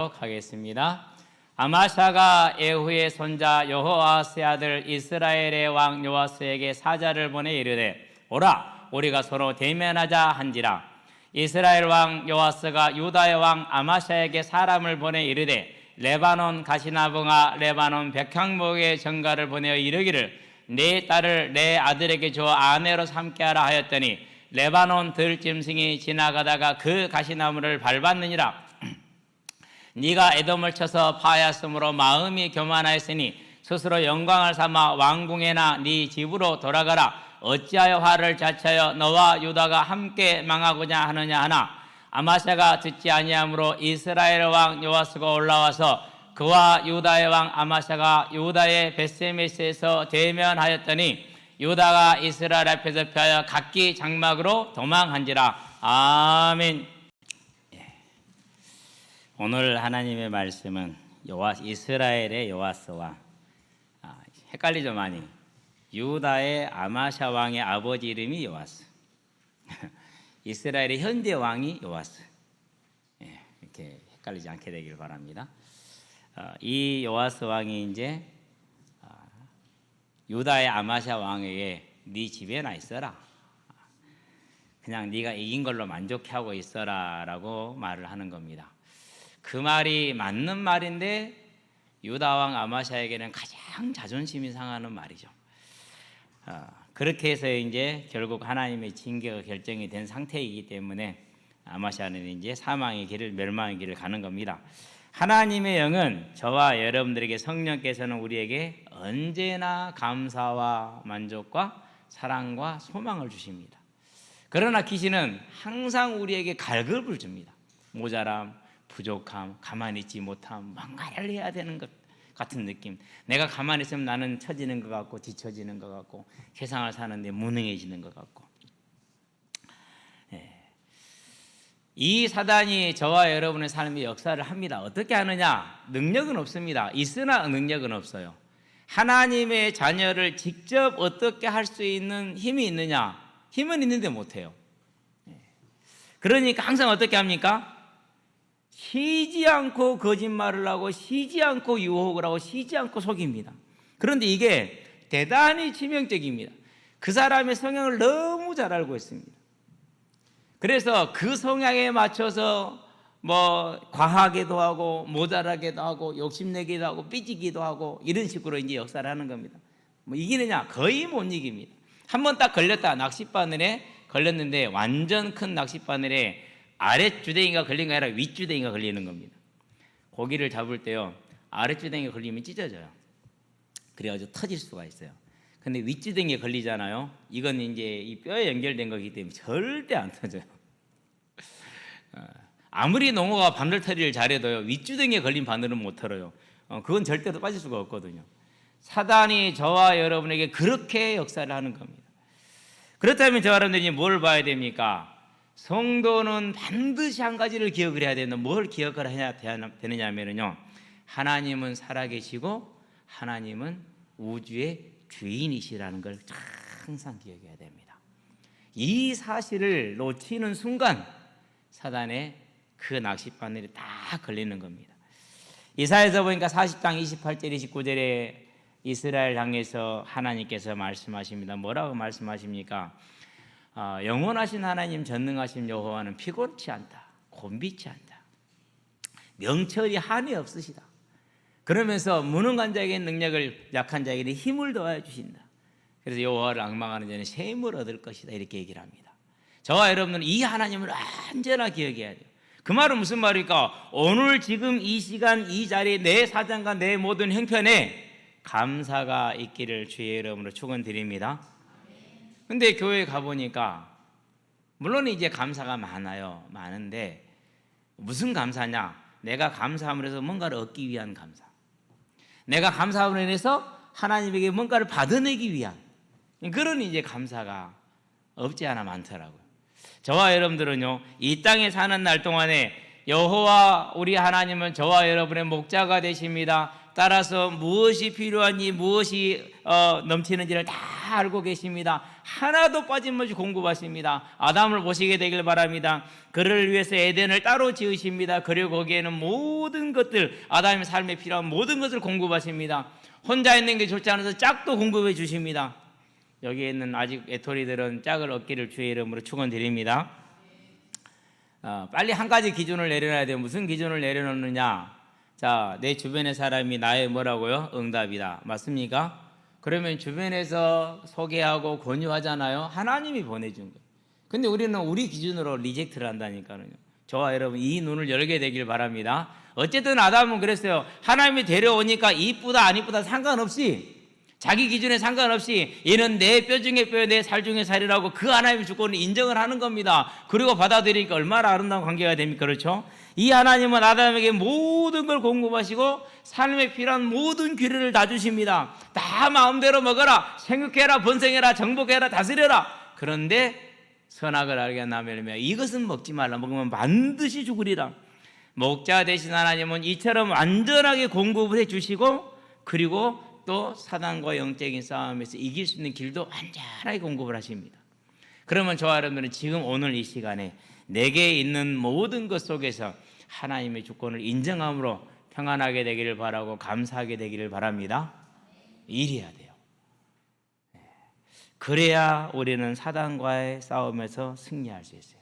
하겠습니다. 아마샤가 예후의 손자 여호아스의 아들 이스라엘의 왕 요아스에게 사자를 보내 이르되 오라 우리가 서로 대면하자 한지라. 이스라엘 왕 요아스가 유다의 왕 아마샤에게 사람을 보내 이르되 레바논 가시나무가 레바논 백향목의 정가를 보내어 이르기를 네 딸을 내 아들에게 주어 아내로 삼게 하라 하였더니 레바논 들짐승이 지나가다가 그 가시나무를 밟았느니라. 네가 에돔을 쳐서 파하였으므로 마음이 교만하였으니 스스로 영광을 삼아 왕궁에나 네 집으로 돌아가라. 어찌하여 화를 자초하여 너와 유다가 함께 망하고자 하느냐 하나 아마샤가 듣지 아니하므로 이스라엘 왕 요아스가 올라와서 그와 유다의 왕 아마샤가 유다의 벳세메스에서 대면하였더니 유다가 이스라엘 앞에서 피하여 각기 장막으로 도망한지라. 아멘. 오늘 하나님의 말씀은 이스라엘의 요아스와 헷갈리죠 많이. 유다의 아마샤 왕의 아버지 이름이 요아스, 이스라엘의 현재 왕이 요아스. 이렇게 헷갈리지 않게 되길 바랍니다. 이 요아스 왕이 이제 유다의 아마샤 왕에게 네 집에나 있어라, 그냥 네가 이긴 걸로 만족하고 있어라라고 말을 하는 겁니다. 그 말이 맞는 말인데 유다 왕 아마샤에게는 가장 자존심이 상하는 말이죠. 그렇게 해서 이제 결국 하나님의 징계가 결정이 된 상태이기 때문에 아마샤는 이제 사망의 길을, 멸망의 길을 가는 겁니다. 하나님의 영은 저와 여러분들에게, 성령께서는 우리에게 언제나 감사와 만족과 사랑과 소망을 주십니다. 그러나 귀신은 항상 우리에게 갈급을 줍니다. 모자람, 부족함, 가만히 있지 못함, 뭔가를 해야 되는 것 같은 느낌. 내가 가만히 있으면 나는 처지는 것 같고 뒤처지는 것 같고 세상을 사는데 무능해지는 것 같고. 이 사단이 저와 여러분의 삶에 역사를 합니다. 어떻게 하느냐? 능력은 없습니다. 있으나 능력은 없어요. 하나님의 자녀를 직접 어떻게 할 수 있는 힘이 있느냐? 힘은 있는데 못해요. 그러니까 항상 어떻게 합니까? 쉬지 않고 거짓말을 하고 쉬지 않고 유혹을 하고 쉬지 않고 속입니다. 그런데 이게 대단히 치명적입니다. 그 사람의 성향을 너무 잘 알고 있습니다. 그래서 그 성향에 맞춰서 과하게도 하고 모자라게도 하고 욕심내기도 하고 삐지기도 하고 이런 식으로 이제 역사를 하는 겁니다. 이기느냐? 거의 못 이깁니다. 한번 딱 걸렸다. 낚싯바늘에 걸렸는데 완전 큰 낚싯바늘에 아랫주댕이가 걸린 게 아니라 윗주댕이가 걸리는 겁니다. 고기를 잡을 때요, 아랫주댕이가 걸리면 찢어져요. 그래가지고 터질 수가 있어요. 근데 윗주댕이가 걸리잖아요. 이건 이제 이 뼈에 연결된 거기 때문에 절대 안 터져요. 아무리 농어가 바늘털이를 잘해도요, 윗주댕이에 걸린 바늘은 못 털어요. 그건 절대로 빠질 수가 없거든요. 사단이 저와 여러분에게 그렇게 역사를 하는 겁니다. 그렇다면 저와 여러분들이 뭘 봐야 됩니까? 성도는 반드시 한 가지를 기억을 해야 되는데 뭘 기억을 해야 되느냐 하면요, 하나님은 살아계시고 하나님은 우주의 주인이시라는 걸 항상 기억해야 됩니다. 이 사실을 놓치는 순간 사단의 그 낚싯바늘이 딱 걸리는 겁니다. 이사야서 보니까 40장 28절 29절에 이스라엘 향해서 하나님께서 말씀하십니다. 뭐라고 말씀하십니까? 영원하신 하나님, 전능하신 여호와는 피곤치 않다, 곤비치 않다, 명철이 한이 없으시다. 그러면서 무능한 자에게 능력을, 약한 자에게 힘을 더하여 주신다. 그래서 여호와를 앙망하는 자는 새 힘을 얻을 것이다, 이렇게 얘기를 합니다. 저와 여러분은 이 하나님을 언제나 기억해야 돼요. 그 말은 무슨 말일까? 오늘 지금 이 시간 이 자리에 내 사장과 내 모든 형편에 감사가 있기를 주의 이름으로 축원드립니다. 근데 교회에 가보니까 물론 이제 감사가 많은데 무슨 감사냐? 내가 감사함으로 해서 뭔가를 얻기 위한 감사, 내가 감사함으로 인해서 하나님에게 뭔가를 받아내기 위한 그런 이제 감사가 없지 않아 많더라고요. 저와 여러분들은요, 이 땅에 사는 날 동안에 여호와 우리 하나님은 저와 여러분의 목자가 되십니다. 따라서 무엇이 필요한지 무엇이 넘치는지를 다 알고 계십니다. 하나도 빠짐없이 공급하십니다. 아담을 보시게 되길 바랍니다. 그를 위해서 에덴을 따로 지으십니다. 그리고 거기에는 모든 것들, 아담의 삶에 필요한 모든 것을 공급하십니다. 혼자 있는 게 좋지 않아서 짝도 공급해 주십니다. 여기에 있는 아직 애토리들은 짝을 얻기를 주의 이름으로 축원드립니다. 빨리 한 가지 기준을 내려놔야 돼요. 무슨 기준을 내려놓느냐? 자, 내 주변의 사람이 나의 뭐라고요? 응답이다. 맞습니까? 그러면 주변에서 소개하고 권유하잖아요. 하나님이 보내준 거예요. 근데 우리는 우리 기준으로 리젝트를 한다니까요. 저와 여러분 이 눈을 열게 되길 바랍니다. 어쨌든 아담은 그랬어요. 하나님이 데려오니까 이쁘다 안 이쁘다 상관없이, 자기 기준에 상관없이 얘는 내 뼈 중에 뼈, 내 살 중에 살이라고 그 하나님의 주권을 인정을 하는 겁니다. 그리고 받아들이니까 얼마나 아름다운 관계가 됩니까? 그렇죠? 이 하나님은 아담에게 모든 걸 공급하시고 삶에 필요한 모든 기회를 다 주십니다. 다 마음대로 먹어라, 생육해라, 번성해라, 정복해라, 다스려라. 그런데 선악을 알게 하면 이것은 먹지 말라, 먹으면 반드시 죽으리라. 목자 되신 하나님은 이처럼 완전하게 공급을 해주시고, 그리고 또 사단과 영적인 싸움에서 이길 수 있는 길도 완전하게 공급을 하십니다. 그러면 저와 여러분들은 지금 오늘 이 시간에 내게 있는 모든 것 속에서 하나님의 주권을 인정함으로 평안하게 되기를 바라고 감사하게 되기를 바랍니다. 이래야 돼요. 그래야 우리는 사단과의 싸움에서 승리할 수 있어요.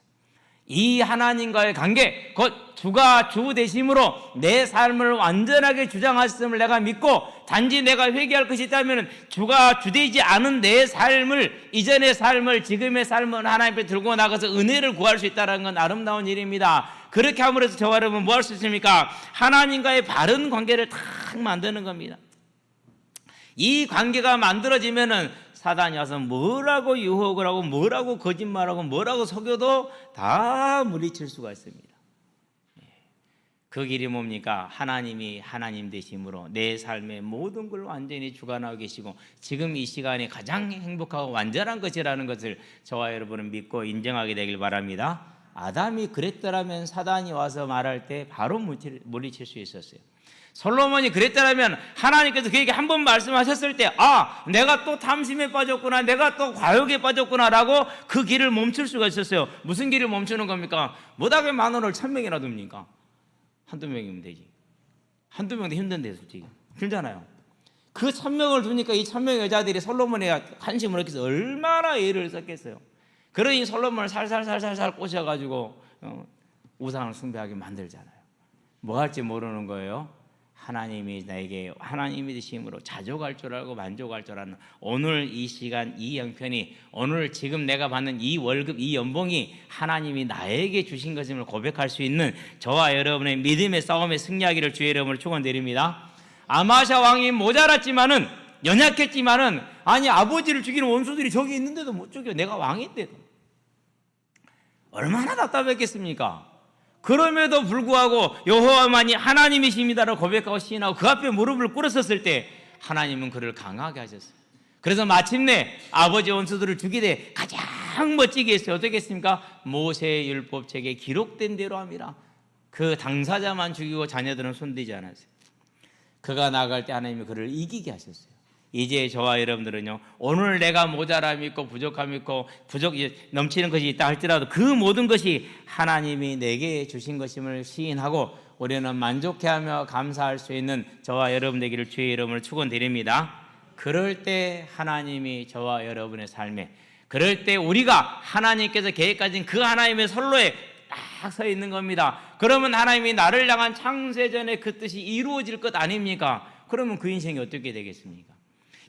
이 하나님과의 관계, 곧 주가 주 되심으로 내 삶을 완전하게 주장하셨음을 내가 믿고, 단지 내가 회개할 것이 있다면 주가 주되지 않은 내 삶을, 이전의 삶을, 지금의 삶을 하나님 앞에 들고 나가서 은혜를 구할 수 있다는 건 아름다운 일입니다. 그렇게 함으로써 저와 여러분 뭐 할 수 있습니까? 하나님과의 바른 관계를 탁 만드는 겁니다. 이 관계가 만들어지면은 사단이 와서 뭐라고 유혹을 하고 뭐라고 거짓말하고 뭐라고 속여도 다 물리칠 수가 있습니다. 그 길이 뭡니까? 하나님이 하나님 되심으로 내 삶의 모든 걸 완전히 주관하고 계시고 지금 이 시간이 가장 행복하고 완전한 것이라는 것을 저와 여러분은 믿고 인정하게 되길 바랍니다. 아담이 그랬더라면 사단이 와서 말할 때 바로 물리칠 수 있었어요. 솔로몬이 그랬더라면 하나님께서 그에게 한 번 말씀하셨을 때, 아, 내가 또 탐심에 빠졌구나, 내가 또 과욕에 빠졌구나 라고 그 길을 멈출 수가 있었어요. 무슨 길을 멈추는 겁니까? 못하게 만원을 1000명이나 둡니까? 한두 명이면 되지. 한두 명도 힘든데 솔직히 힘들잖아요. 그 1000명을 두니까 이 1000명의 여자들이 솔로몬에 관심을 얻기 위해서 얼마나 애를 썼겠어요. 그러니 솔로몬을 살살 꼬셔가지고 우상을 숭배하게 만들잖아요. 뭐 할지 모르는 거예요. 하나님이 나에게 하나님이 되심으로 자족할 줄 알고 만족할 줄 아는 오늘 이 시간 이 형편이, 오늘 지금 내가 받는 이 월급 이 연봉이 하나님이 나에게 주신 것임을 고백할 수 있는 저와 여러분의 믿음의 싸움에 승리하기를 주의 이름으로 축원드립니다. 아마샤 왕이 모자랐지만은, 연약했지만은, 아니 아버지를 죽이는 원수들이 저기 있는데도 못 죽여. 내가 왕인데도 얼마나 답답했겠습니까? 그럼에도 불구하고 여호와만이 하나님이십니다라고 고백하고 시인하고 그 앞에 무릎을 꿇었었을 때 하나님은 그를 강하게 하셨어요. 그래서 마침내 아버지 원수들을 죽이되 가장 멋지게 했어요. 어떻게 했습니까? 모세의 율법책에 기록된 대로 함이라. 그 당사자만 죽이고 자녀들은 손대지 않았어요. 그가 나아갈 때 하나님이 그를 이기게 하셨어요. 이제 저와 여러분들은요, 오늘 내가 모자람이 있고 부족함이 있고 넘치는 것이 있다 할지라도 그 모든 것이 하나님이 내게 주신 것임을 시인하고 우리는 만족해하며 감사할 수 있는 저와 여러분 되기를 주의 이름으로 축원드립니다. 그럴 때 하나님이 저와 여러분의 삶에, 그럴 때 우리가 하나님께서 계획하신 그 하나님의 선로에 딱 서 있는 겁니다. 그러면 하나님이 나를 향한 창세전에 그 뜻이 이루어질 것 아닙니까? 그러면 그 인생이 어떻게 되겠습니까?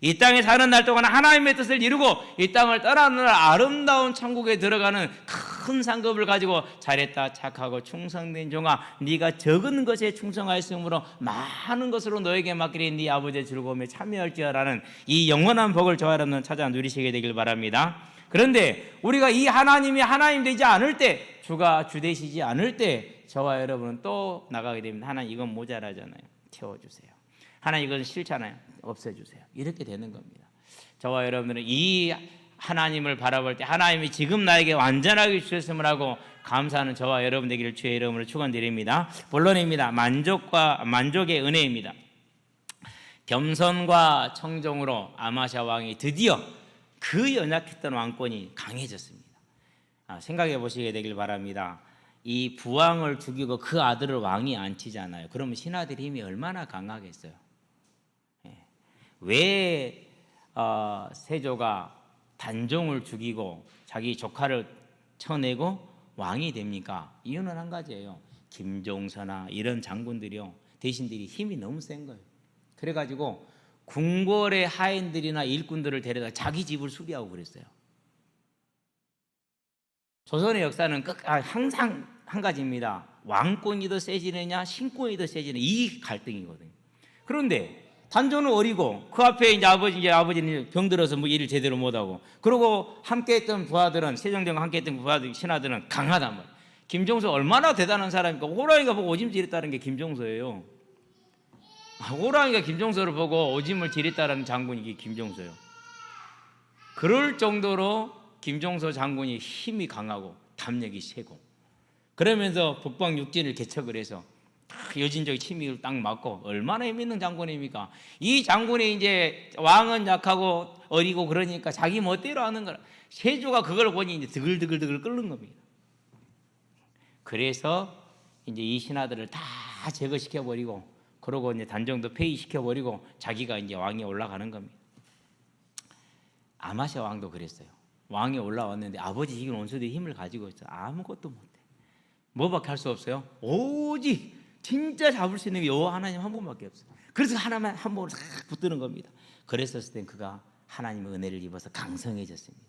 이 땅에 사는 날 동안 하나님의 뜻을 이루고 이 땅을 떠나는 날 아름다운 천국에 들어가는 큰 상급을 가지고 잘했다 착하고 충성된 종아, 네가 적은 것에 충성하였으므로 많은 것으로 너에게 맡기리 네 아버지의 즐거움에 참여할지어라는 이 영원한 복을 저와 여러분 찾아 누리시게 되길 바랍니다. 그런데 우리가 이 하나님이 하나님 되지 않을 때, 주가 주 되시지 않을 때 저와 여러분은 또 나가게 됩니다. 하나님 이건 모자라잖아요. 채워주세요. 하나님 이건 싫잖아요. 없애주세요. 이렇게 되는 겁니다. 저와 여러분들은 이 하나님을 바라볼 때 하나님이 지금 나에게 완전하게 주셨음을 하고 감사하는 저와 여러분 되기를 주의 이름으로 축원드립니다. 본론입니다. 만족의 은혜입니다. 겸손과 청정으로 아마샤 왕이 드디어 그 연약했던 왕권이 강해졌습니다. 생각해 보시게 되길 바랍니다. 이 부왕을 죽이고 그 아들을 왕이 앉히잖아요. 그러면 신하들의 힘이 얼마나 강하겠어요? 왜 세조가 단종을 죽이고 자기 조카를 쳐내고 왕이 됩니까? 이유는 한 가지예요. 김종서나 이런 장군들이요, 대신들이 힘이 너무 센 거예요. 그래가지고 궁궐의 하인들이나 일꾼들을 데려다 자기 집을 수비하고 그랬어요. 조선의 역사는 항상 한 가지입니다. 왕권이 더 세지느냐 신권이 더 세지느냐 이 갈등이거든요. 그런데 단조는 어리고 그 앞에 이제 아버지는 병들어서 뭐 일을 제대로 못하고, 그리고 함께했던 부하들은, 세종대왕과 함께했던 부하들 신하들은 강하단 말이에요. 김종서 얼마나 대단한 사람입니까? 호랑이가 보고 오줌 지렸다는 게 김종서예요. 호랑이가 김종서를 보고 오줌을 지렸다는 장군이 이게 김종서예요. 그럴 정도로 김종서 장군이 힘이 강하고 담력이 세고, 그러면서 북방 육진을 개척을 해서 여진적 침입을 딱 막고, 얼마나 힘 있는 장군입니까? 이 장군이 이제 왕은 약하고 어리고 그러니까 자기 멋대로 하는 거라. 세조가 그걸 보니 이제 드글드글 끓는 겁니다. 그래서 이제 이 신하들을 다 제거시켜 버리고, 그러고 이제 단종도 폐위시켜 버리고 자기가 이제 왕에 올라가는 겁니다. 아마샤 왕도 그랬어요. 왕에 올라왔는데 아버지 이긴 원수들의 힘을 가지고 있어. 아무것도 못해. 뭐밖에 할 수 없어요. 오직 진짜 잡을 수 있는 게 여호와 하나님 한 분밖에 없어요. 그래서 하나만 한 번을 싹 붙드는 겁니다. 그랬었을 땐 그가 하나님의 은혜를 입어서 강성해졌습니다.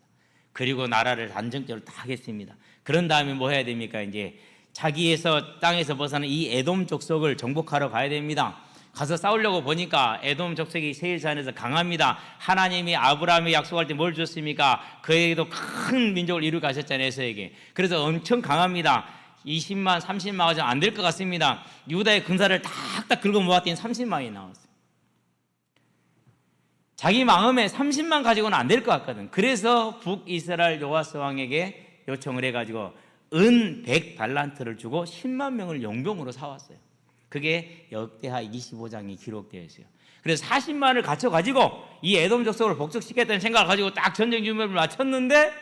그리고 나라를 단정적으로 딱 하겠습니다. 그런 다음에 뭐 해야 됩니까? 이제 자기에서 땅에서 벗어난 이 에돔 족속을 정복하러 가야 됩니다. 가서 싸우려고 보니까 에돔 족속이 세일산에서 강합니다. 하나님이 아브라함에 약속할 때 뭘 줬습니까? 그에게도 큰 민족을 이루고 가셨잖아요, 에서에게. 그래서 엄청 강합니다. 20만, 30만 가지고 안 될 것 같습니다. 유다의 군사를 탁탁 긁어 모았더니 30만이 나왔어요. 자기 마음에 30만 가지고는 안 될 것 같거든. 그래서 북이스라엘 요아스 왕에게 요청을 해가지고 은 100달란트를 주고 10만 명을 용병으로 사왔어요. 그게 역대하 25장에 기록되어 있어요. 그래서 40만을 갖춰가지고 이 에돔 족속을 복속시켰다는 생각을 가지고 딱 전쟁 준비를 마쳤는데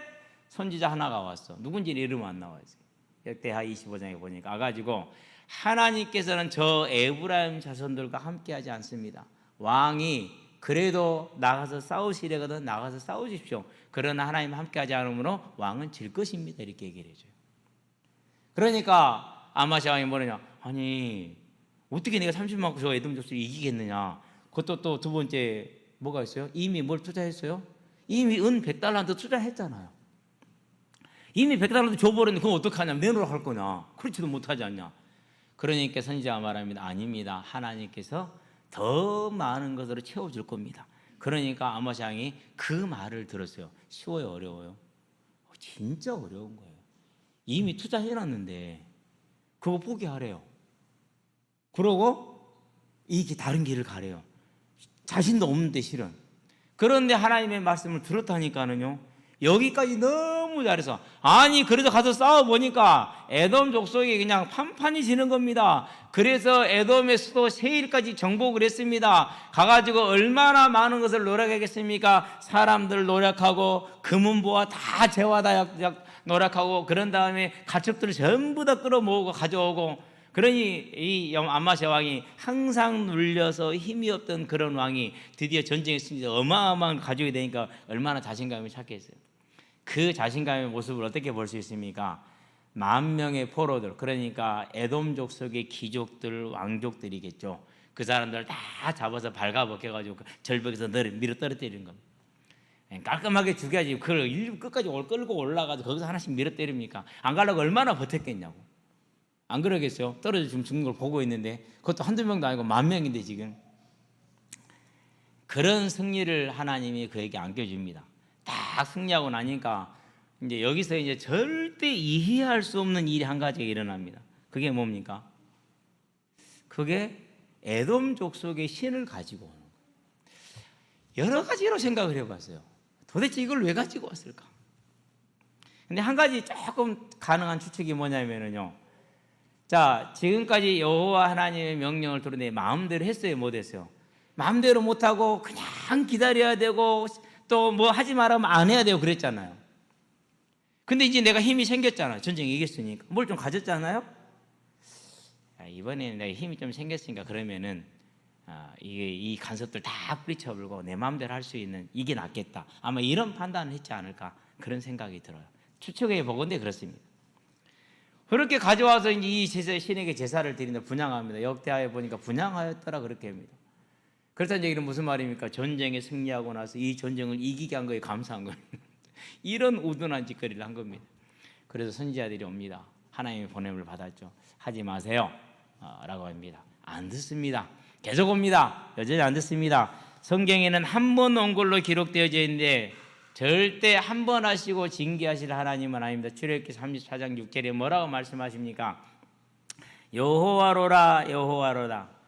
선지자 하나가 왔어. 누군지 이름 안 나와 있어요. 역대하 25장에 보니까 와가지고 하나님께서는 저 에브라임 자손들과 함께하지 않습니다. 왕이 그래도 나가서 싸우시려거든 나가서 싸우십시오. 그러나 하나님 함께하지 않으므로 왕은 질 것입니다. 이렇게 얘기를 해줘요. 그러니까 아마샤 왕이 뭐냐, 아니 어떻게 내가 30만 저 에돔 족속을 이기겠느냐. 그것도 또 두 번째 뭐가 있어요? 이미 뭘 투자했어요? 이미 은 100달란트 투자했잖아요. 이미 100달란트 줘버렸는데 그럼 어떡하냐, 내놓으라 할 거냐, 그렇지도 못하지 않냐. 그러니까 선지자가 말합니다. 아닙니다. 하나님께서 더 많은 것으로 채워줄 겁니다. 그러니까 아마샤 왕이 그 말을 들었어요. 쉬워요, 어려워요? 진짜 어려운 거예요. 이미 투자해놨는데 그거 포기하래요. 그러고 이게 다른 길을 가래요. 자신도 없는데 실은. 그런데 하나님의 말씀을 들었다니까는요, 여기까지 너무 잘해서, 아니 그래도 가서 싸워보니까 에돔 족속이 그냥 판판이 지는 겁니다. 그래서 에돔의 수도 세일까지 정복을 했습니다. 가가지고 얼마나 많은 것을 노력하겠습니까? 사람들 노력하고 금은보화 다 재화다 노력하고, 그런 다음에 가축들을 전부 다 끌어모으고 가져오고. 그러니 이 아마샤 왕이 항상 눌려서 힘이 없던 그런 왕이 드디어 전쟁에 승리해서 어마어마한 걸 가지게 되니까 얼마나 자신감이 찾겠어요. 그 자신감의 모습을 어떻게 볼 수 있습니까? 10,000명의 포로들, 그러니까 에돔 족속의 귀족들, 왕족들이겠죠. 그 사람들 다 잡아서 발가벗겨가지고 절벽에서 밀어 떨어뜨리는 겁니다. 깔끔하게 죽여야지. 그걸 일부 끝까지 끌고 올라가서 거기서 하나씩 밀어 때립니까? 안 가려고 얼마나 버텼겠냐고. 안 그러겠어요? 떨어져 지금 죽는 걸 보고 있는데, 그것도 한두 명도 아니고 10,000명인데 지금. 그런 승리를 하나님이 그에게 안겨줍니다. 딱 승리하고 나니까 이제 여기서 이제 절대 이해할 수 없는 일이 한 가지가 일어납니다. 그게 뭡니까? 그게 에돔 족속의 신을 가지고 오는 거예요. 여러 가지로 생각을 해봤어요. 도대체 이걸 왜 가지고 왔을까? 근데 한 가지 조금 가능한 추측이 뭐냐면요, 자, 지금까지 여호와 하나님의 명령을 들어 내 마음대로 했어요, 못했어요? 마음대로 못하고 그냥 기다려야 되고 또 뭐 하지 말라면 안 해야 되고 그랬잖아요. 근데 이제 내가 힘이 생겼잖아요. 전쟁에 이겼으니까. 뭘 좀 가졌잖아요. 이번에는 내가 힘이 좀 생겼으니까 그러면은 이게 이 간섭들 다 뿌리쳐버리고 내 마음대로 할 수 있는 이게 낫겠다. 아마 이런 판단을 했지 않을까 그런 생각이 들어요. 추측해 보건대 그렇습니다. 그렇게 가져와서 이제 이 신에게 제사를 드린다 분향합니다. 역대하에 보니까 분향하였더라 그렇게 합니다. 그렇다는 얘기는 무슨 말입니까? 전쟁에 승리하고 나서 이 전쟁을 이기게 한 거에 감사한 거예요. 이런 우둔한 짓거리를 한 겁니다. 그래서 선지자들이 옵니다. 하나님의 보냄을 받았죠. 하지 마세요 라고 합니다. 안 듣습니다. 계속 옵니다. 여전히 안 듣습니다. 성경에는 한 번 온 걸로 기록되어져 있는데 절대 한 번 하시고 징계하실 하나님은 아닙니다. 출애굽기 34장 6절에 뭐라고 말씀하십니까? 여호와로라 여호와로라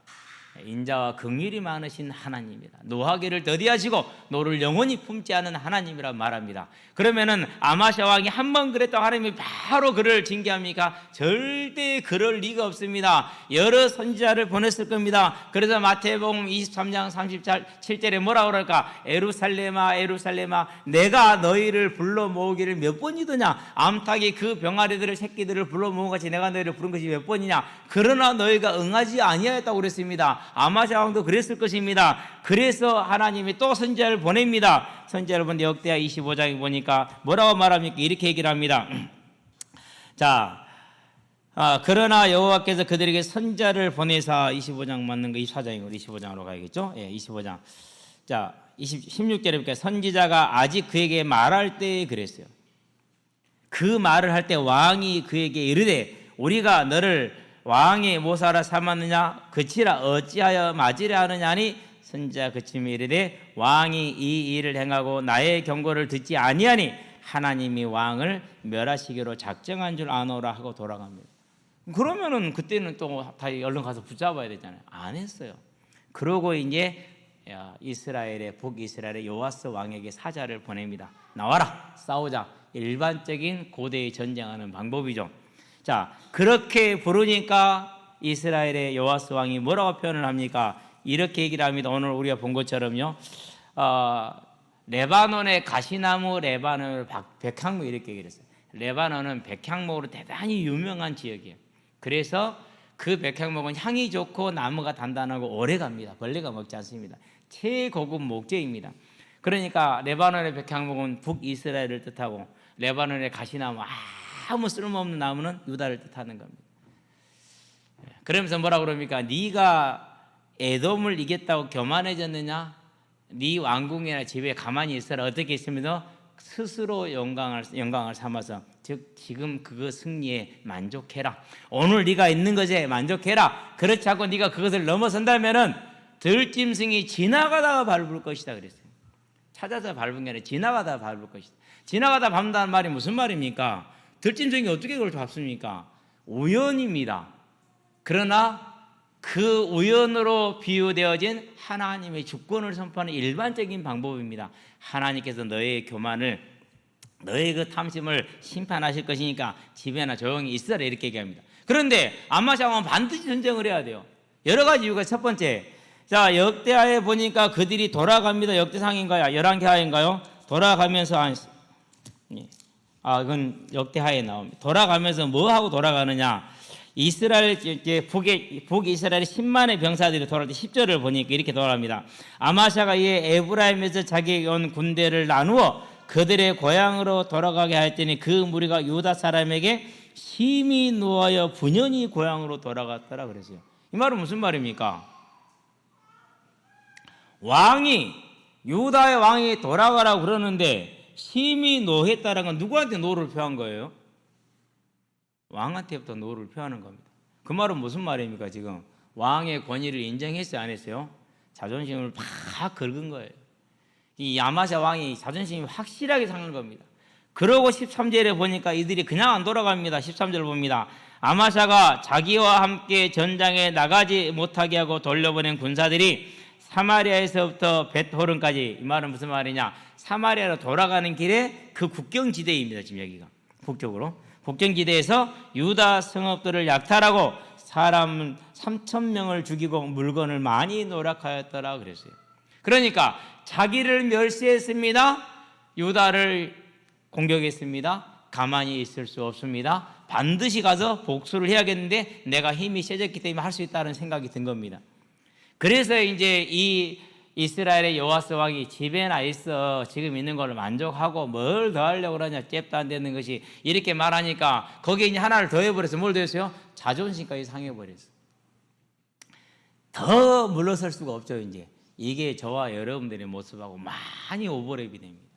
인자와 긍휼이 많으신 하나님이다. 노하기를 더디하시고 노를 영원히 품지 않은 하나님이라 말합니다. 그러면은 아마샤 왕이 한 번 그랬다고 하나님이 바로 그를 징계합니까? 절대 그럴 리가 없습니다. 여러 선지자를 보냈을 겁니다. 그래서 마태복음 23장 37절에 뭐라고 그럴까? 에루살렘아 에루살렘아 내가 너희를 불러 모으기를 몇 번이더냐? 암탉이 그 병아리들을 새끼들을 불러 모은 같이 내가 너희를 부른 것이 몇 번이냐? 그러나 너희가 응하지 아니하였다고 그랬습니다. 아마샤 왕도 그랬을 것입니다. 그래서 하나님이 또 선지자를 보냅니다. 선지자를 보는데 역대하 25장에 보니까 뭐라고 말합니까? 이렇게 얘기를 합니다. 자, 그러나 여호와께서 그들에게 선지자를 보내사 25장 맞는 거 24장이고 25장으로 가야겠죠? 예, 25장. 자, 16절에 보니까 선지자가 아직 그에게 말할 때 그랬어요. 그 말을 할 때 왕이 그에게 이르되 우리가 너를 왕의 모사라 삼았느냐 그치라 어찌하여 맞으려 하느냐니 선지자 그침이 이르되 왕이 이 일을 행하고 나의 경고를 듣지 아니하니 하나님이 왕을 멸하시기로 작정한 줄 아노라 하고 돌아갑니다. 그러면은 그때는 또 다 얼른 가서 붙잡아야 되잖아요. 안 했어요. 그러고 이제 이스라엘의 북이스라엘의 요아스 왕에게 사자를 보냅니다. 나와라 싸우자. 일반적인 고대의 전쟁하는 방법이죠. 자, 그렇게 부르니까 이스라엘의 요아스 왕이 뭐라고 표현을 합니까? 이렇게 얘기를 합니다. 오늘 우리가 본 것처럼요. 레바논의 가시나무, 레바논의 백향목 이렇게 얘기를 했어요. 레바논은 백향목으로 대단히 유명한 지역이에요. 그래서 그 백향목은 향이 좋고 나무가 단단하고 오래 갑니다. 벌레가 먹지 않습니다. 최고급 목재입니다. 그러니까 레바논의 백향목은 북이스라엘을 뜻하고 레바논의 가시나무 아무 쓸모없는 나무는 유다를 뜻하는 겁니다. 그러면서 뭐라고 그럽니까? 네가 에돔을 이겼다고 교만해졌느냐? 네 왕궁이나 집에 가만히 있어라. 어떻게 했으면 스스로 영광을 삼아서 즉 지금 그 승리에 만족해라. 오늘 네가 있는 것에 만족해라. 그렇지 않고 네가 그것을 넘어선다면은 들짐승이 지나가다가 밟을 것이다 그랬어요. 찾아서 밟은 게 아니라 지나가다가 밟을 것이다. 지나가다 밟는다는 말이 무슨 말입니까? 들짐승이 어떻게 그걸 밟습니까? 우연입니다. 그러나 그 우연으로 비유되어진 하나님의 주권을 선포하는 일반적인 방법입니다. 하나님께서 너의 교만을 너의 그 탐심을 심판하실 것이니까 집에나 조용히 있어라 이렇게 얘기합니다. 그런데 아마샤 왕은 반드시 전쟁을 해야 돼요. 여러 가지 이유가 첫 번째, 자 역대하에 보니까 그들이 돌아갑니다. 역대상인가요? 열왕기하인가요? 돌아가면서 그건 역대하에 나옵니다. 돌아가면서 뭐 하고 돌아가느냐? 이스라엘 북이스라엘 10만의 병사들이 돌아올 때 10절을 보니까 이렇게 돌아갑니다. 아마샤가 이에 에브라임에서 자기에게 온 군대를 나누어 그들의 고향으로 돌아가게 하였더니 그 무리가 유다 사람에게 심히 노하여 분연히 고향으로 돌아갔더라 그랬어요. 이 말은 무슨 말입니까? 유다의 왕이 돌아가라고 그러는데 심히 노했다는 건 누구한테 노를 표한 거예요? 왕한테부터 노를 표하는 겁니다. 그 말은 무슨 말입니까? 지금 왕의 권위를 인정했어요? 안 했어요? 자존심을 팍 긁은 거예요. 이 아마샤 왕이 자존심이 확실하게 상한 겁니다. 그러고 13절에 보니까 이들이 그냥 안 돌아갑니다. 13절 봅니다. 아마샤가 자기와 함께 전장에 나가지 못하게 하고 돌려보낸 군사들이 사마리아에서부터 벳호른까지, 이 말은 무슨 말이냐? 사마리아로 돌아가는 길에 그 국경지대입니다. 지금 여기가 북쪽으로 국경지대에서 유다 성읍들을 약탈하고 사람 3,000명을 죽이고 물건을 많이 노력하였더라 그랬어요. 그러니까 자기를 멸시했습니다. 유다를 공격했습니다. 가만히 있을 수 없습니다. 반드시 가서 복수를 해야겠는데 내가 힘이 세졌기 때문에 할 수 있다는 생각이 든 겁니다. 그래서 이제 이 이스라엘의 여호와스 왕이 집에 나 있어 지금 있는 걸로 만족하고 뭘 더 하려고 그러냐, 잽도 안 되는 것이, 이렇게 말하니까 거기에 이제 하나를 더 해버렸어요. 뭘 더했어요? 자존심까지 상해버렸어요. 더 물러설 수가 없죠. 이제 이게 저와 여러분들의 모습하고 많이 오버랩이 됩니다.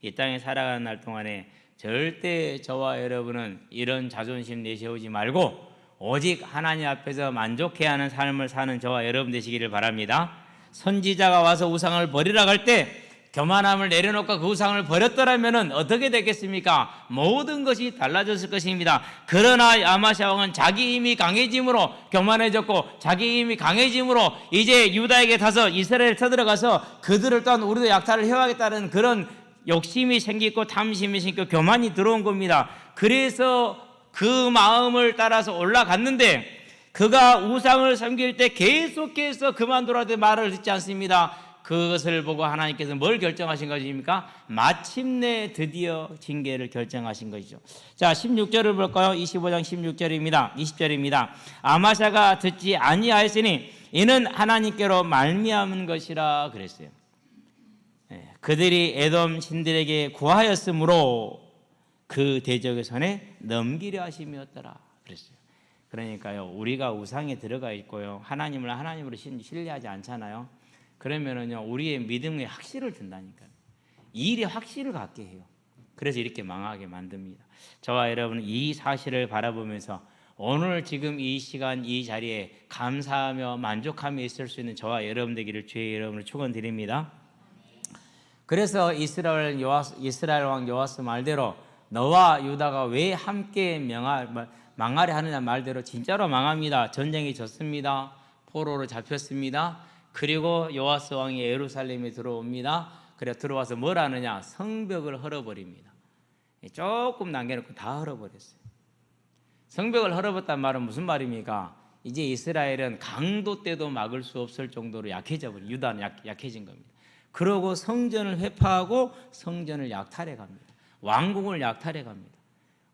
이 땅에 살아가는 날 동안에 절대 저와 여러분은 이런 자존심 내세우지 말고 오직 하나님 앞에서 만족해야 하는 삶을 사는 저와 여러분 되시기를 바랍니다. 선지자가 와서 우상을 버리라 할 때 교만함을 내려놓고 그 우상을 버렸더라면 어떻게 됐겠습니까? 모든 것이 달라졌을 것입니다. 그러나 아마시아 왕은 자기 힘이 강해짐으로 교만해졌고, 자기 힘이 강해짐으로 이제 유다에게 가서 이스라엘에 쳐들어가서 그들을 또한 우리도 약탈을 해야겠다는 그런 욕심이 생기고 탐심이 생기고 교만이 들어온 겁니다. 그래서 그 마음을 따라서 올라갔는데 그가 우상을 섬길 때 계속해서 그만두라도 말을 듣지 않습니다. 그것을 보고 하나님께서 뭘 결정하신 것입니까? 마침내 드디어 징계를 결정하신 것이죠. 자, 16절을 볼까요? 25장 16절입니다. 20절입니다. 아마샤가 듣지 아니하였으니 이는 하나님께로 말미암은 것이라 그랬어요. 그들이 에돔 신들에게 구하였으므로 그 대적의 손에 넘기려 하심이었더라 그랬어요. 그러니까요, 우리가 우상에 들어가 있고요, 하나님을 하나님으로 신뢰하지 않잖아요. 그러면은요, 우리의 믿음에 확신을 준다니까요. 이 일에 확신을 갖게 해요. 그래서 이렇게 망하게 만듭니다. 저와 여러분은 이 사실을 바라보면서 오늘 지금 이 시간 이 자리에 감사하며 만족하며 있을 수 있는 저와 여러분 되기를 주의 이름으로 축원드립니다. 그래서 이스라엘 왕 여호와스 말대로 너와 유다가 왜 함께 망하려 하느냐 말대로 진짜로 망합니다. 전쟁이 졌습니다. 포로로 잡혔습니다. 그리고 여호와스 왕이 예루살렘에 들어옵니다. 그래 들어와서 뭘 하느냐? 성벽을 헐어버립니다. 조금 남겨놓고 다 헐어버렸어요. 성벽을 헐어버렸단 말은 무슨 말입니까? 이제 이스라엘은 강도 때도 막을 수 없을 정도로 약해져 버린, 유다는 약해진 겁니다. 그러고 성전을 회파하고 성전을 약탈해 갑니다. 왕궁을 약탈해 갑니다.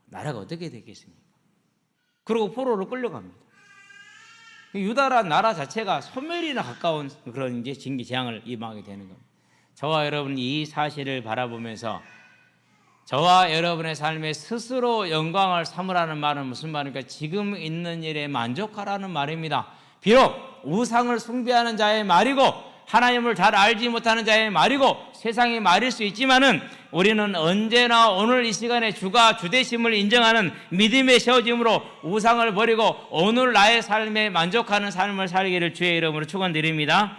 나라가 어떻게 되겠습니까? 그리고 포로로 끌려갑니다. 유다란 나라 자체가 소멸이나 가까운 그런 이제 징계 재앙을 임하게 되는 겁니다. 저와 여러분 이 사실을 바라보면서 저와 여러분의 삶에 스스로 영광을 삼으라는 말은 무슨 말입니까? 지금 있는 일에 만족하라는 말입니다. 비록 우상을 숭배하는 자의 말이고 하나님을 잘 알지 못하는 자의 말이고 세상의 말일 수 있지만은 우리는 언제나 오늘 이 시간에 주가 주되심을 인정하는 믿음의 세워짐으로 우상을 버리고 오늘 나의 삶에 만족하는 삶을 살기를 주의 이름으로 축원드립니다.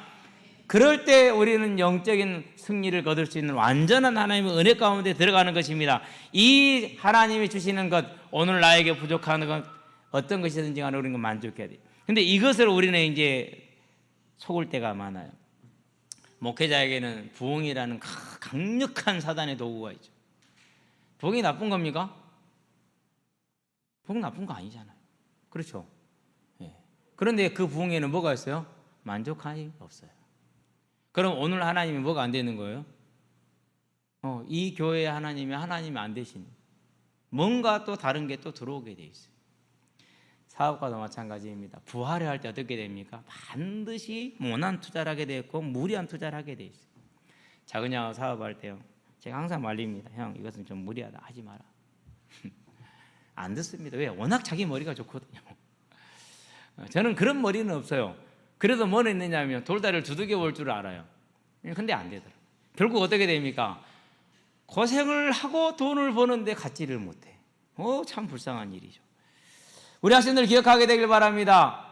그럴 때 우리는 영적인 승리를 거둘 수 있는 완전한 하나님의 은혜 가운데 들어가는 것입니다. 이 하나님이 주시는 것, 오늘 나에게 부족한 것 어떤 것이든지 간에 우리는 만족해야 돼요. 근데 이것을 우리는 이제 속을 때가 많아요. 목회자에게는 부흥이라는 강력한 사단의 도구가 있죠. 부흥이 나쁜 겁니까? 부흥 나쁜 거 아니잖아요. 그렇죠? 예. 그런데 그 부흥에는 뭐가 있어요? 만족함이 없어요. 그럼 오늘 하나님이 뭐가 안 되는 거예요? 이 교회의 하나님이 안 되시는, 뭔가 또 다른 게 또 들어오게 돼 있어요. 사업과도 마찬가지입니다. 부활을 할 때 어떻게 됩니까? 반드시 모난 투자를 하게 되고 무리한 투자를 하게 돼 있어요. 작은 양호 사업할 때요, 제가 항상 말립니다. 형, 이것은 좀 무리하다, 하지 마라. 안 듣습니다. 왜? 워낙 자기 머리가 좋거든요. 저는 그런 머리는 없어요. 그래도 뭐는 있느냐면 돌다리를 두들겨 볼 줄 알아요. 근데 안 되더라고요. 결국 어떻게 됩니까? 고생을 하고 돈을 버는데 갖지를 못해. 참 불쌍한 일이죠. 우리 학생들 기억하게 되길 바랍니다.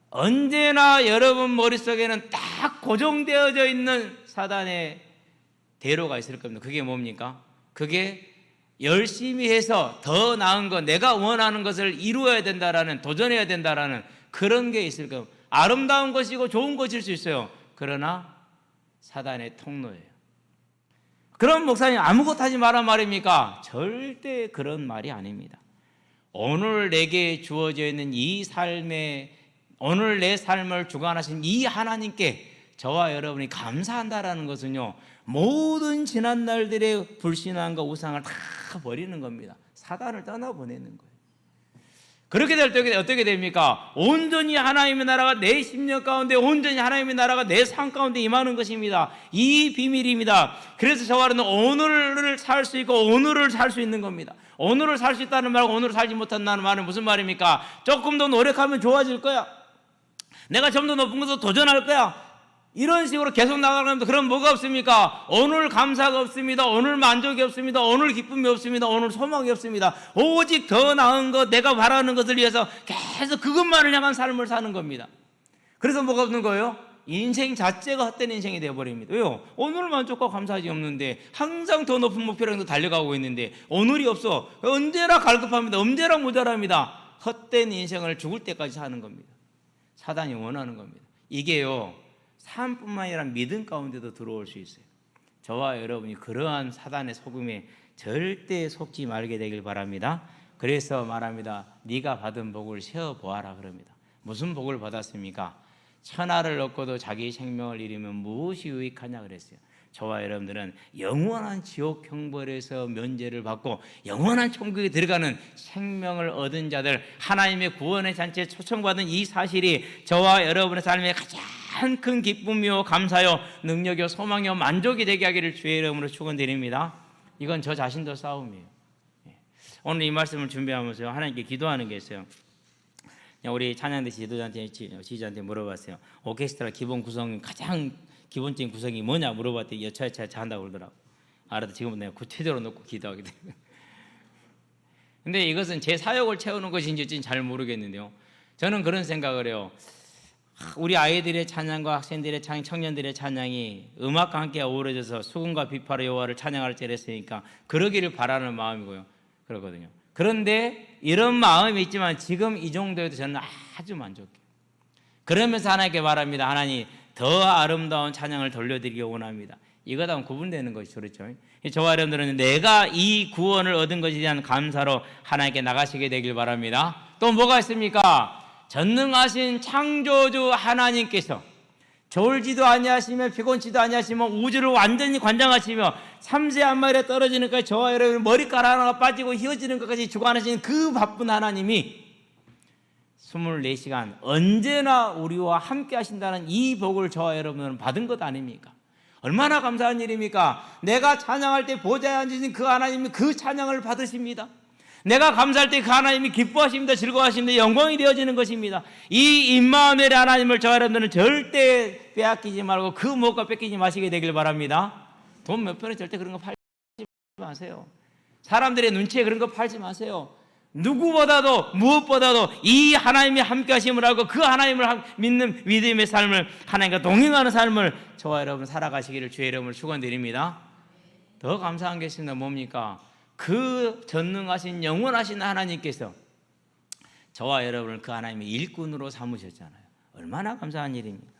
언제나 여러분 머릿속에는 딱 고정되어져 있는 사단의 대로가 있을 겁니다. 그게 뭡니까? 그게 열심히 해서 더 나은 것, 내가 원하는 것을 이루어야 된다라는, 도전해야 된다라는 그런 게 있을 겁니다. 아름다운 것이고 좋은 것일 수 있어요. 그러나 사단의 통로예요. 그럼 목사님 아무것도 하지 마란 말입니까? 절대 그런 말이 아닙니다. 오늘 내게 주어져 있는 이 삶에 오늘 내 삶을 주관하신 이 하나님께 저와 여러분이 감사한다라는 것은요, 모든 지난 날들의 불신앙과 우상을 다 버리는 겁니다. 사단을 떠나보내는 거예요. 그렇게 될 때 어떻게 됩니까? 온전히 하나님의 나라가 내 심령 가운데, 온전히 하나님의 나라가 내 삶 가운데 임하는 것입니다. 이 비밀입니다. 그래서 저와 여러분은 오늘을 살 수 있고 오늘을 살 수 있는 겁니다. 오늘을 살 수 있다는 말과 오늘을 살지 못한다는 말은 무슨 말입니까? 조금 더 노력하면 좋아질 거야. 내가 좀 더 높은 곳으로 도전할 거야. 이런 식으로 계속 나가면 그럼 뭐가 없습니까? 오늘 감사가 없습니다. 오늘 만족이 없습니다. 오늘 기쁨이 없습니다. 오늘 소망이 없습니다. 오직 더 나은 것, 내가 바라는 것을 위해서 계속 그것만을 향한 삶을 사는 겁니다. 그래서 뭐가 없는 거예요? 인생 자체가 헛된 인생이 되어버립니다. 왜요? 오늘 만족과 감사하지 없는데, 항상 더 높은 목표를 향해서 달려가고 있는데 오늘이 없어. 언제나 갈급합니다. 언제나 모자랍니다. 헛된 인생을 죽을 때까지 사는 겁니다. 사단이 원하는 겁니다. 이게요, 삶뿐만 아니라 믿음 가운데도 들어올 수 있어요. 저와 여러분이 그러한 사단의 속임에 절대 속지 말게 되길 바랍니다. 그래서 말합니다. 네가 받은 복을 세어보아라 그럽니다. 무슨 복을 받았습니까? 천하를 얻고도 자기 생명을 잃으면 무엇이 유익하냐 그랬어요. 저와 여러분들은 영원한 지옥 형벌에서 면제를 받고 영원한 천국에 들어가는 생명을 얻은 자들, 하나님의 구원의 잔치에 초청받은 이 사실이 저와 여러분의 삶에 가장 큰 기쁨이요, 감사요, 능력이요, 소망이요, 만족이 되게 하기를 주의 이름으로 축원드립니다. 이건 저 자신도 싸움이에요. 오늘 이 말씀을 준비하면서 하나님께 기도하는 게 있어요. 우리 찬양대 지도자한테 물어봤어요. 오케스트라 기본 구성, 가장 기본적인 구성이 뭐냐 물어봤더니 여차여차 한다고 그러더라고. 알아도 지금은 내가 구체적으로 놓고 기도하게 돼요. 근데 이것은 제 사역을 채우는 것인지 잘 모르겠는데요, 저는 그런 생각을 해요. 우리 아이들의 찬양과 학생들의 찬양, 청년들의 찬양이 음악과 함께 어우러져서 수금과 비파로 여호와를 찬양할 때 했으니까 그러기를 바라는 마음이고요, 그러거든요. 그런데 이런 마음이 있지만 지금 이 정도에도 저는 아주 만족해요. 그러면서 하나님께 말합니다. 하나님, 더 아름다운 찬양을 돌려드리기 원합니다. 이거랑 구분되는 것이 그렇죠. 저와 여러분들은 내가 이 구원을 얻은 것에 대한 감사로 하나님께 나가시게 되길 바랍니다. 또 뭐가 있습니까? 전능하신 창조주 하나님께서 졸지도 아니하시며 피곤치도 아니하시며 우주를 완전히 관장하시며 참새 한 마리에 떨어지는 것까지 저와 여러분 머리카락 하나가 빠지고 휘어지는 것까지 주관하시는 그 바쁜 하나님이 24시간 언제나 우리와 함께 하신다는 이 복을 저와 여러분은 받은 것 아닙니까? 얼마나 감사한 일입니까? 내가 찬양할 때 보좌에 앉으신 그 하나님이 그 찬양을 받으십니다. 내가 감사할 때 그 하나님이 기뻐하십니다. 즐거워하십니다. 영광이 되어지는 것입니다. 이 임마누엘 하나님을 저와 여러분들은 절대 빼앗기지 말고 그 무엇과 뺏기지 마시게 되길 바랍니다. 돈 몇 푼에 절대 그런 거 팔지 마세요. 사람들의 눈치에 그런 거 팔지 마세요. 누구보다도 무엇보다도 이 하나님이 함께 하심을 알고 그 하나님을 믿는 믿음의 삶을, 하나님과 동행하는 삶을 저와 여러분 살아가시기를 주의 이름으로 축원드립니다. 더 감사한 게 있습니다. 뭡니까? 그 전능하신 영원하신 하나님께서 저와 여러분을 그 하나님의 일꾼으로 삼으셨잖아요. 얼마나 감사한 일입니까?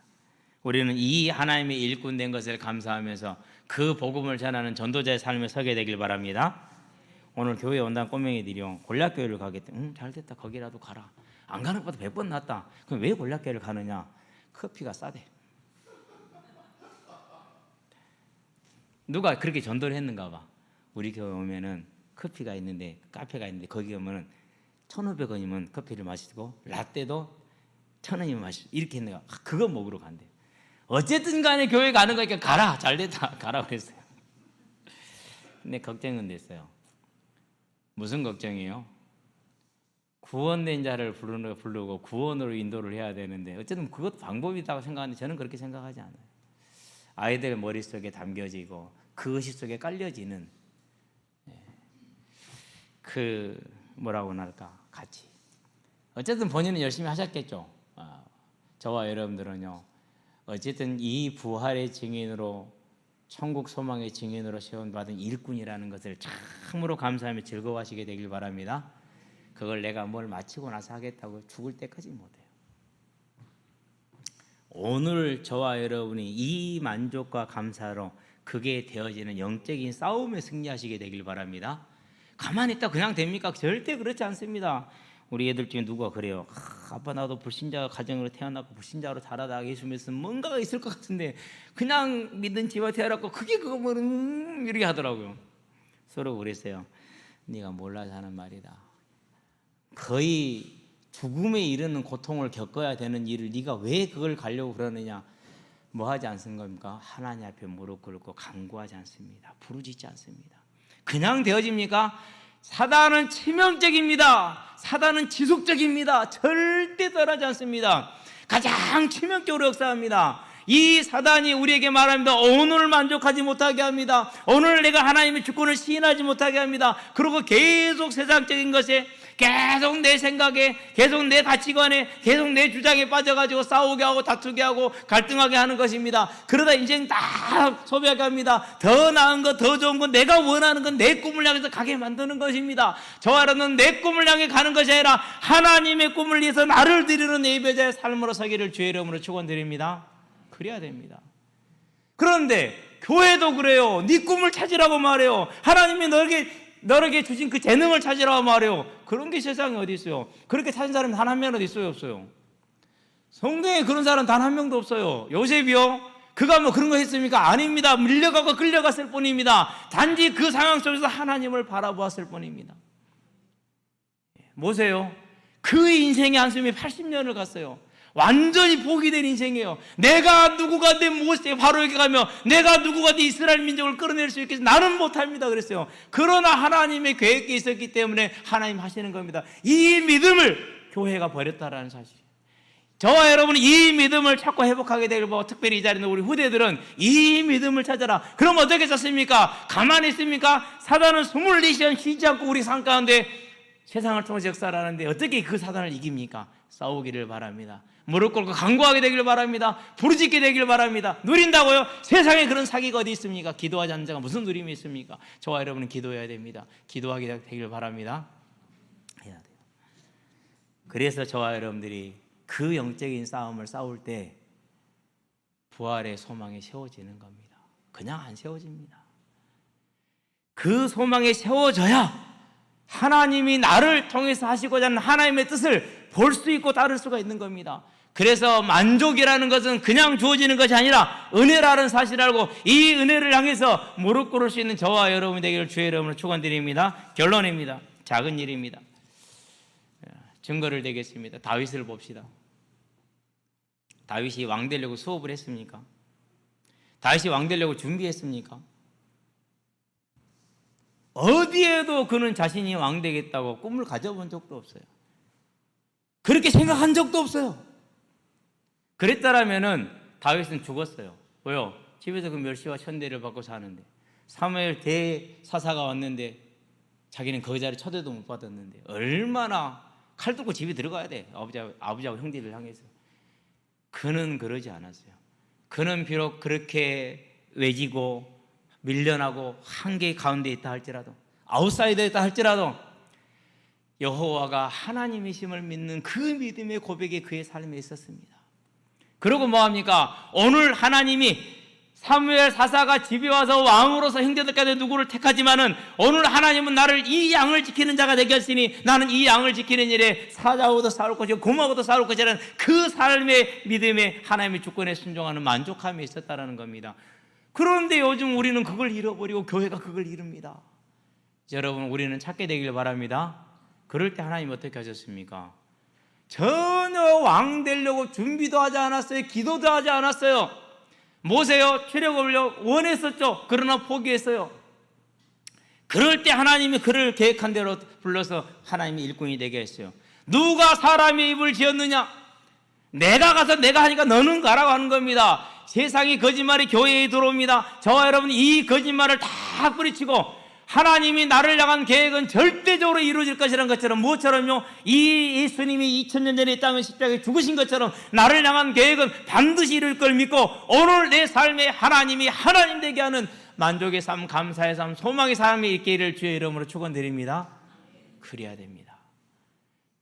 우리는 이 하나님의 일꾼 된 것을 감사하면서 그 복음을 전하는 전도자의 삶에 서게 되길 바랍니다. 오늘 교회에 온다는 꼬맹이들이요, 골략교회를 가겠대. 잘됐다, 거기라도 가라. 안 가는 것보다 100번 낫다. 그럼 왜 골략교회를 가느냐? 커피가 싸대. 누가 그렇게 전도를 했는가 봐. 우리 교회 오면은 커피가 있는데, 카페가 있는데 거기 오면은 1,500원이면 커피를 마시고 라떼도 1,000원이면 마시고 이렇게 했네요. 그거 먹으러 간대. 어쨌든 간에 교회 가는 거니까 가라. 잘됐다, 가라고 했어요. 근데 걱정은 됐어요. 무슨 걱정이에요? 구원된 자를 부르고 구원으로 인도를 해야 되는데, 어쨌든 그것도 방법이라고 생각하는데 저는 그렇게 생각하지 않아요. 아이들 머릿속에 담겨지고 그 의식 속에 깔려지는 그 뭐라고 할까, 가치. 어쨌든 본인은 열심히 하셨겠죠. 저와 여러분들은요, 어쨌든 이 부활의 증인으로, 천국 소망의 증인으로 세움받은 일꾼이라는 것을 참으로 감사하며 즐거워하시게 되길 바랍니다. 그걸 내가 뭘 마치고 나서 하겠다고 죽을 때까지 못해요. 오늘 저와 여러분이 이 만족과 감사로 그게 되어지는 영적인 싸움에 승리하시게 되길 바랍니다. 가만히 있다 그냥 됩니까? 절대 그렇지 않습니다. 우리 애들 중에 누가 그래요. 아빠 나도 불신자 가정으로 태어났고 불신자로 자라다 예수 믿으면 뭔가가 있을 것 같은데 그냥 믿는 집에 태어났고 그게 그거면 이렇게 하더라고요. 서로 그랬어요. 네가 몰라서 하는 말이다. 거의 죽음에 이르는 고통을 겪어야 되는 일을 네가 왜 그걸 가려고 그러느냐. 뭐 하지 않습니까? 하나님 앞에 무릎 꿇고 간구하지 않습니다. 부르짖지 않습니다. 그냥 되어집니까? 사단은 치명적입니다. 사단은 지속적입니다. 절대 떠나지 않습니다. 가장 치명적으로 역사합니다. 이 사단이 우리에게 말합니다. 오늘 만족하지 못하게 합니다. 오늘 내가 하나님의 주권을 시인하지 못하게 합니다. 그리고 계속 세상적인 것에, 계속 내 생각에, 계속 내 가치관에, 계속 내 주장에 빠져가지고 싸우게 하고 다투게 하고 갈등하게 하는 것입니다. 그러다 인생 다 소비하게 합니다. 더 나은 것, 더 좋은 것, 내가 원하는 건 내 꿈을 향해서 가게 만드는 것입니다. 저와 여러분은 내 꿈을 향해 가는 것이 아니라 하나님의 꿈을 위해서 나를 드리는 예배자의 삶으로 서기를 주의 이름으로 축원드립니다. 그래야 됩니다. 그런데 교회도 그래요. 네 꿈을 찾으라고 말해요. 하나님이 너에게 주신 그 재능을 찾으라고 말해요. 그런 게 세상에 어디 있어요? 그렇게 찾은 사람이 단 한 명 어디 있어요? 없어요. 성경에 그런 사람 단 한 명도 없어요. 요셉이요? 그가 뭐 그런 거 했습니까? 아닙니다. 밀려가고 끌려갔을 뿐입니다. 단지 그 상황 속에서 하나님을 바라보았을 뿐입니다. 뭐세요? 그 인생의 한숨이 80년을 갔어요. 완전히 복이 된 인생이에요. 내가 누구가 내 모세 바로에게 가며 내가 누구가 내 이스라엘 민족을 끌어낼 수 있겠어? 나는 못합니다 그랬어요. 그러나 하나님의 계획이 있었기 때문에 하나님 하시는 겁니다. 이 믿음을 교회가 버렸다라는 사실이에요. 저와 여러분이 이 믿음을 찾고 회복하게 되길 보고, 특별히 이 자리에 있는 우리 후대들은 이 믿음을 찾아라. 그럼 어떻게 찾습니까? 가만히 있습니까? 사단은 24시간 쉬지 않고 우리 삶 가운데 세상을 통해서 역사를 하는데 어떻게 그 사단을 이깁니까? 싸우기를 바랍니다. 무릎 꿇고 간구하게 되기를 바랍니다. 부르짖게 되기를 바랍니다. 누린다고요? 세상에 그런 사기가 어디 있습니까? 기도하지 않는 자가 무슨 누림이 있습니까? 저와 여러분은 기도해야 됩니다. 기도하게 되기를 바랍니다. 해야 돼요. 그래서 저와 여러분들이 그 영적인 싸움을 싸울 때 부활의 소망이 세워지는 겁니다. 그냥 안 세워집니다. 그 소망이 세워져야 하나님이 나를 통해서 하시고자 하는 하나님의 뜻을 볼 수 있고 따를 수가 있는 겁니다. 그래서 만족이라는 것은 그냥 주어지는 것이 아니라 은혜라는 사실을 알고 이 은혜를 향해서 무릎 꿇을 수 있는 저와 여러분이 되기를 주의 이름으로 축원드립니다. 결론입니다. 작은 일입니다. 증거를 대겠습니다. 다윗을 봅시다. 다윗이 왕 되려고 수업을 했습니까? 다윗이 왕 되려고 준비했습니까? 어디에도 그는 자신이 왕 되겠다고 꿈을 가져본 적도 없어요. 그렇게 생각한 적도 없어요. 그랬다라면은 다윗은 죽었어요. 왜요? 집에서 그 멸시와 천대를 받고 사는데, 사무엘 대사사가 왔는데 자기는 그 자리에 초대도 못 받았는데 얼마나 칼 뚫고 집에 들어가야 돼. 아버지하고 형제를 향해서. 그는 그러지 않았어요. 그는 비록 그렇게 외지고 밀려나고 한계 가운데 있다 할지라도, 아웃사이더에 있다 할지라도 여호와가 하나님이심을 믿는 그 믿음의 고백이 그의 삶에 있었습니다. 그리고 뭐합니까? 오늘 하나님이 사무엘 사사가 집에 와서 왕으로서 형제들까지 누구를 택하지만은 오늘 하나님은 나를 이 양을 지키는 자가 되게 하시니 나는 이 양을 지키는 일에 사자하고도 싸울 것이고 곰하고도 싸울 것이라는 그 삶의 믿음에 하나님의 주권에 순종하는 만족함이 있었다는 겁니다. 그런데 요즘 우리는 그걸 잃어버리고 교회가 그걸 잃습니다. 여러분, 우리는 찾게 되길 바랍니다. 그럴 때 하나님 어떻게 하셨습니까? 전혀 왕 되려고 준비도 하지 않았어요. 기도도 하지 않았어요. 모세요, 체력을 원했었죠. 그러나 포기했어요. 그럴 때 하나님이 그를 계획한 대로 불러서 하나님이 일꾼이 되게 했어요. 누가 사람의 입을 지었느냐? 내가 가서 내가 하니까 너는 가라고 하는 겁니다. 세상이 거짓말이 교회에 들어옵니다. 저와 여러분이 이 거짓말을 다 뿌리치고 하나님이 나를 향한 계획은 절대적으로 이루어질 것이라는 것처럼, 무엇처럼요? 이 예수님이 2000년 전에 이 땅에 십자가에 죽으신 것처럼 나를 향한 계획은 반드시 이룰 걸 믿고 오늘 내 삶에 하나님이 하나님 되게 하는 만족의 삶, 감사의 삶, 소망의 삶이 있기를 주의 이름으로 축원드립니다. 그래야 됩니다.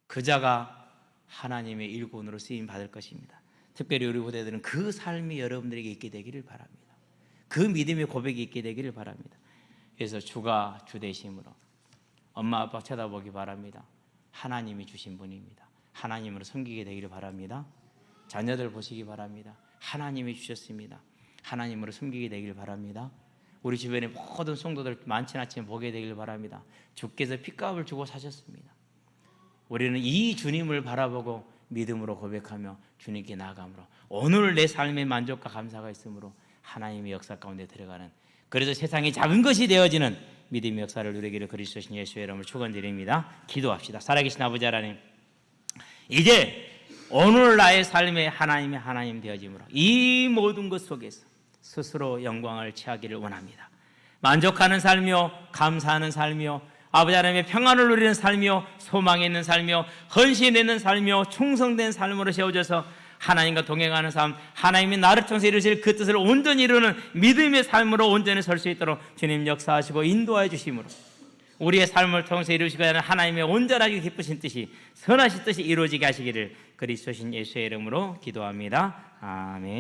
그 자가 하나님의 일꾼으로 쓰임 받을 것입니다. 특별히 우리 후대들은 그 삶이 여러분들에게 있게 되기를 바랍니다. 그 믿음의 고백이 있게 되기를 바랍니다. 그래서 주가 주 되심으로 엄마 아빠 쳐다보기 바랍니다. 하나님이 주신 분입니다. 하나님으로 섬기게 되기를 바랍니다. 자녀들 보시기 바랍니다. 하나님이 주셨습니다. 하나님으로 섬기게 되기를 바랍니다. 우리 주변에 모든 성도들 많지는 않지만 보게 되기를 바랍니다. 주께서 핏값을 주고 사셨습니다. 우리는 이 주님을 바라보고 믿음으로 고백하며 주님께 나아가므로 오늘 내 삶의 만족과 감사가 있으므로 하나님의 역사 가운데 들어가는, 그래서 세상이 작은 것이 되어지는 믿음의 역사를 누리기를 그리스도신 예수의 이름으로 축원드립니다. 기도합시다. 살아계신 아버지 하나님, 이제 오늘 나의 삶에 하나님 되어짐으로 이 모든 것 속에서 스스로 영광을 취하기를 원합니다. 만족하는 삶이요, 감사하는 삶이요, 아버지 하나님의 평안을 누리는 삶이요, 소망이 있는 삶이요, 헌신 있는 삶이요, 충성된 삶으로 세워져서 하나님과 동행하는 삶, 하나님이 나를 통해서 이루실 그 뜻을 온전히 이루는 믿음의 삶으로 온전히 설 수 있도록 주님 역사하시고 인도하여 주심으로 우리의 삶을 통해서 이루시고자 하는 하나님의 온전하게 기쁘신 뜻이, 선하신 뜻이 이루어지게 하시기를 그리스도신 예수의 이름으로 기도합니다. 아멘.